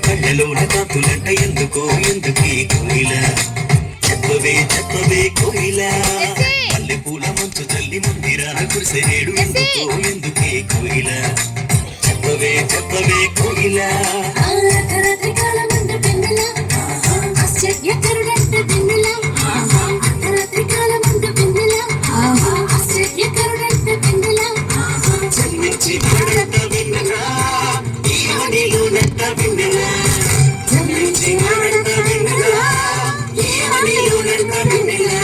కళ్ళలోన కాంతులంట ఎందుకో ఎందుకీ కోయిల చెప్పవే చెప్పవే కోయిల మల్లె పూల మంచు తల్లి మందిరాన కురిసేడు ఎందుకో ఎందుకే కోయిల చెప్పవే చెప్పవే కోయిల జన్మించి పడంత విన్నరా ఈ మడిలో నట్ట విన్నరా జన్మించి పడంత విన్నరా ఈ మడిలో నట్ట విన్నరా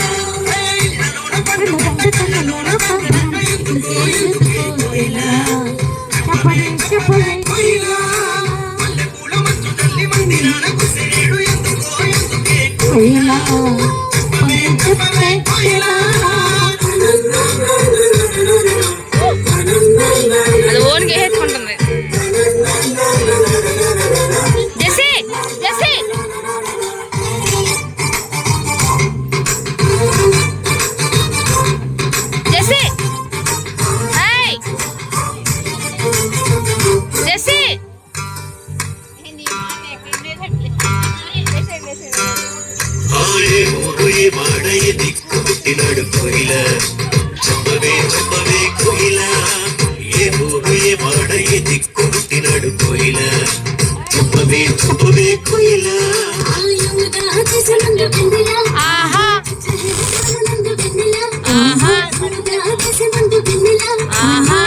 కళ్ళలోన పండు పండు కళ్ళలోన పండు ఎందుకో ఎందుకే కోయిల చెప్పవే చెప్పవే కోయిల మల్లె పూల మంచు తల్లి మందిరాన కురిసేడు ఎందుకో ఎందుకే కోయిల చెప్పవే చెప్పవే కోయిల అది ఓన్గా వేసుకుంటుంది Jessie Jessie Jessie hi Jessie వాడయ్య దిక్కు పెట్టినాడు కోయిల చెప్పవే చెప్పవే కోయిల ఏ ఊరు ఏ వాడయ్య దిక్కు పెట్టినాడు కోయిల చెప్పవే చెప్పవే కోయిల ఆహా ఆహా ఆహా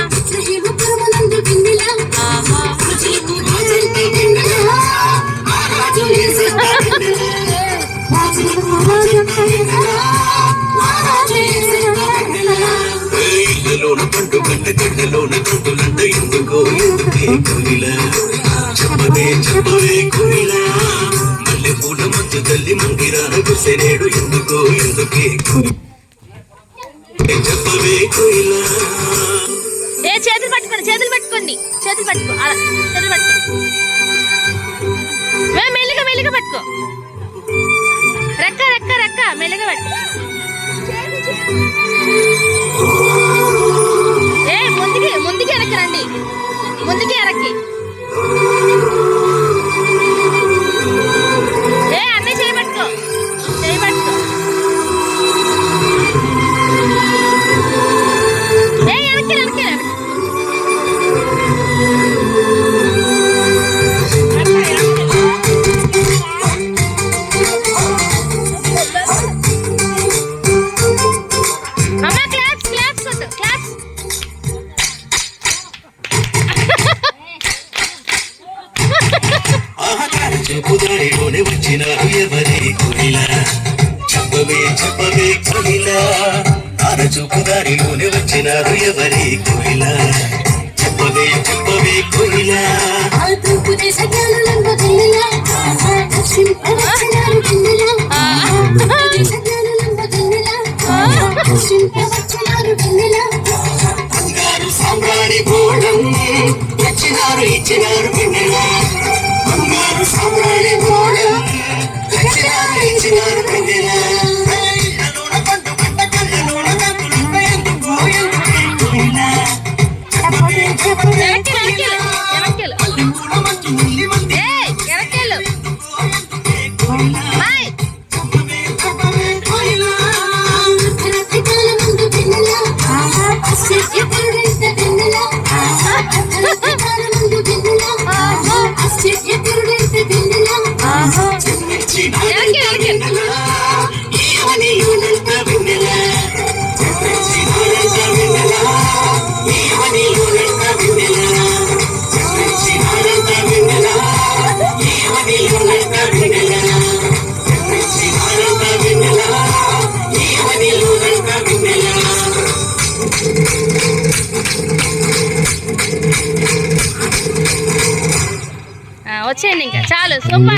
ఇళ్ళలోన పండు గంట గడ్డలోన కంటులంట ఎందుకో ఎందుకే కోయిల చెప్పవే చెప్పవే కోయిల మల్లె పూల మంచు తల్లి మందిరాన కురిసేడు ఎందుకో ఎందుకే చెప్పవే కోయిల ఏ చేతులు పట్టుకోండి చేతులు పట్టుకోండి చేతులు పట్టుకో చేతులు పట్టుకో మెల్లిగా మెల్లిగా పట్టుకో రెక్క రెక్క రెక్క మెల్లిగా పట్టుకో ఏ ముందుకి ముందుకి వెనక్కి రండి ముందుకి వెనక్కి ఏ అన్నీ చేయబట్టుకో చేయబట్టుకో ఏ వెనక్కి వెనక్కి చూపుదారిలోనే వచ్చినారు ఎవరి కోయిల చెప్పవే చెప్పవే కోయిల ఆన చూపుదారిలోనే వచ్చినారు ఎవరి కోయిల చెప్పవే చెప్పవే కోయిల బంగారు సాంబ్రాణి గోళం ఇచ్చినారు ఇచ్చినారు పిన్నెల బంగారు సాంబ్రాణి గోళం ఇచ్చినారు ఇచ్చినారు పిన్నెల కళ్ళలోన పండు పంట కళ్ళలోన కాంతులంట ఎందుకో ఎందుకే కోయిల చెప్పవే చెప్పవే కోయిల మల్లె పూల మంచు తల్లి మందిరాన ఎందుకో ఎందుకే కోయిల చెప్పవే చెప్పవే కోయిల వచ్చేయండి ఇంకా చాలు సూపర్